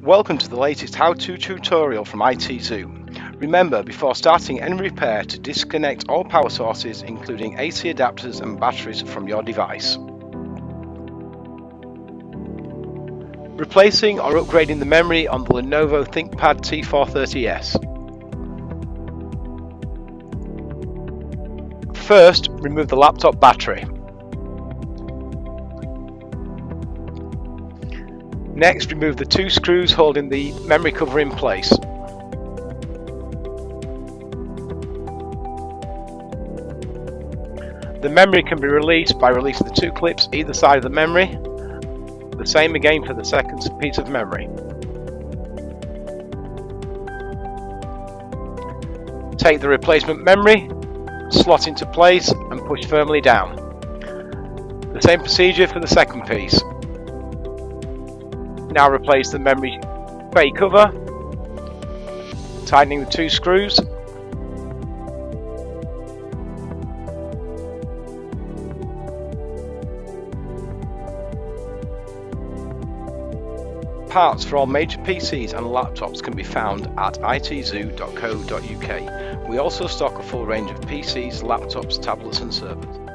Welcome to the latest how-to tutorial from ITZOO. Remember, before starting any repair, to disconnect all power sources, including AC adapters and batteries from your device. Replacing or upgrading the memory on the Lenovo Thinkpad T430s. First, remove the laptop battery. Next, remove the two screws holding the memory cover in place. The memory can be released by releasing the two clips either side of the memory. The same again for the second piece of memory. Take the replacement memory, slot into place and push firmly down. The same procedure for the second piece. Now replace the memory bay cover, tightening the two screws. Parts for all major PCs and laptops can be found at ITZOO.co.uk. We also stock a full range of PCs, laptops, tablets and servers.